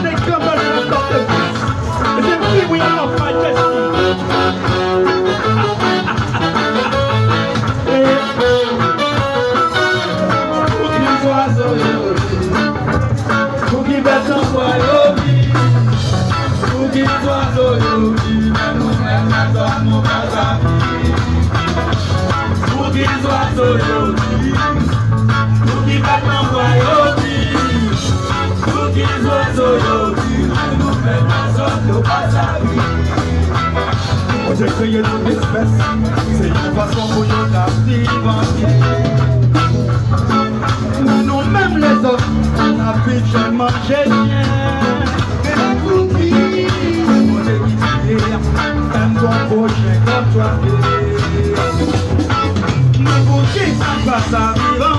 they come out and stop the peace. And then we are off my destiny. Cookie better for you. Cookie was for you. Cookies was for you. Cookie better for you. Cookies was for you. J'ai créé une espèce, c'est une façon pour nous d'arriver. Nous-mêmes les autres, la vie j'ai mangé bien. Même cookies, on est guidé, même ton prochain comme toi. Nous cookies, ça passe à vivre.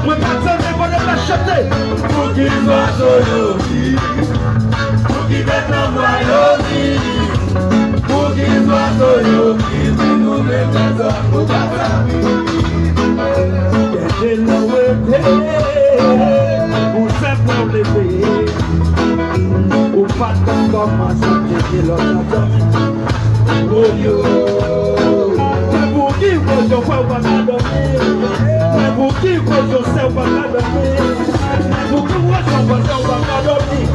Moi, personne ne va l'acheter. Pour qu'il soit solo, pour qu'il mette en royaume, pour qu'il soit solo, nous nous mettons en pour la vie. Pour simplement lever, ou pas comme un santé l'autre. Oh yo, pour qui vous ne pouvez pas dormir. Pour qui vous ne savez pas dormir. Pour qui vous ne savez pas dormir.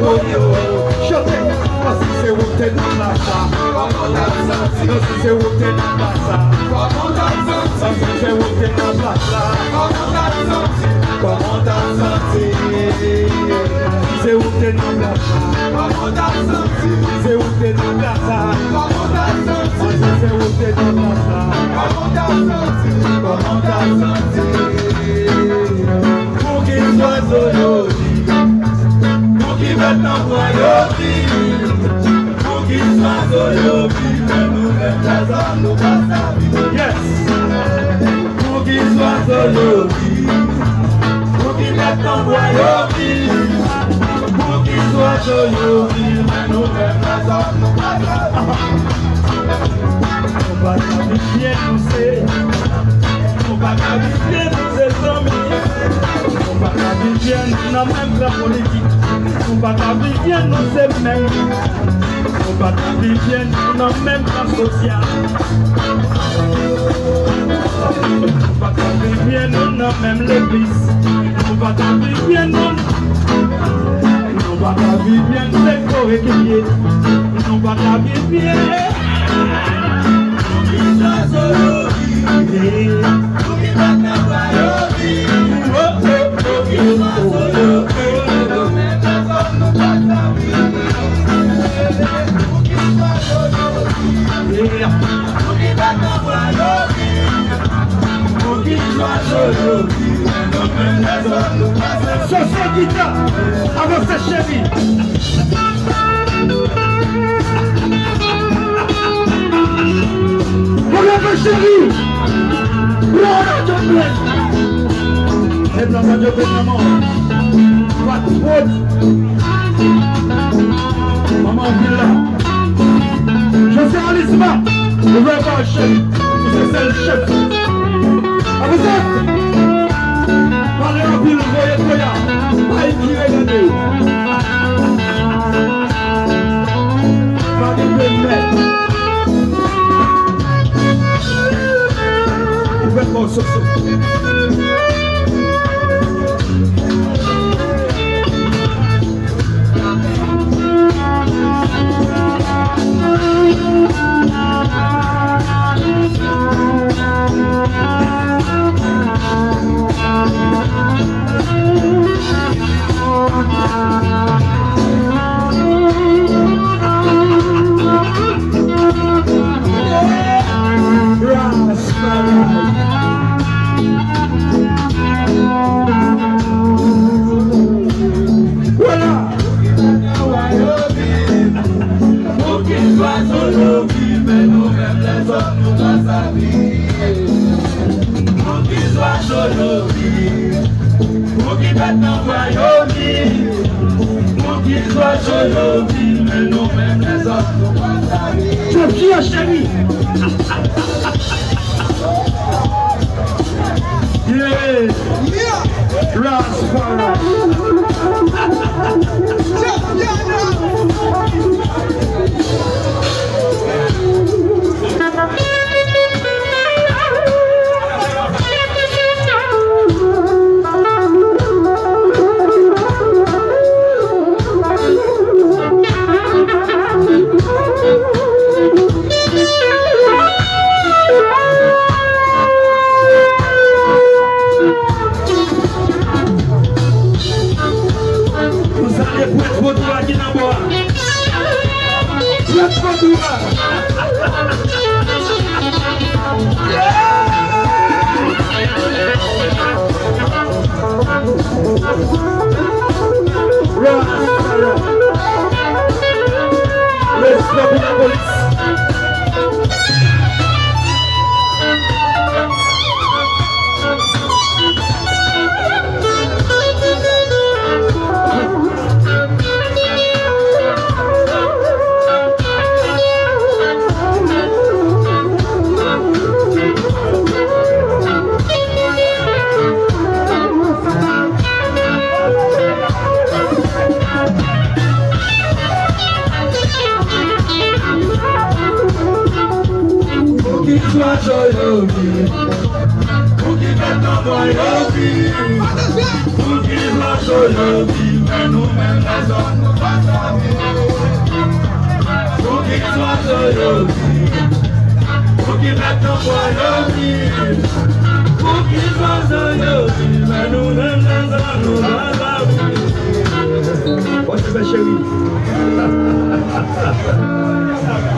Oh yo, chantez. Si c'est où t'es dans la salle. Si c'est où t'es dans la salle. Si c'est où t'es dans la salle. Comment t'as senti? C'est où t'es dans la salle. C'est où t'es dans la salle. C'est où t'es dans la salle. Comment t'as senti? Pour qu'il soit solo, pour qu'il mette en royaume, pour qu'il soit solo, nous mettons la zone, nous passons la vie. Yes! Pour qu'il soit solo, pour qu'il mette en royaume, pour qu'il soit solo, nous mettons la zone, nous passons la vie. On va t'habiller, nous c'est. On va t'habiller, nous c'est amis. On va t'habiller, nous n'a même la politique. On va t'habiller, nous c'est même. On va t'habiller, nous n'a même pas social. On va t'habiller, nous n'a même l'église. On va t'habiller, nous. On va t'habiller, nous c'est correctier. On va t'habiller. Chaussée guitare, avant sa chérie. Regarde chérie. Regarde ton bled. Et blanc, pas de maman. Pas de faute. Maman vient là. Je suis Alisma. Je veux avoir un chef. C'est le chef. Ah vous êtes? Parlez en ville, voyez Toya. Pas écrire, regardez. Pas de mettre. Vous faites mon sauce. C'est bien, chérie. Yeah. Rastafari.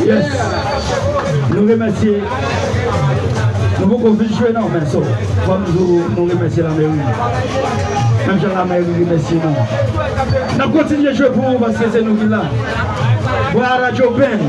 Yes. Nous remercions. Nous pouvons jouer non, mais ça. Comme nous remercions la mairie. Même si la mairie remercie nous. Nous continuons à jouer pour vous parce que c'est nous qui là. Voilà Radio Ben.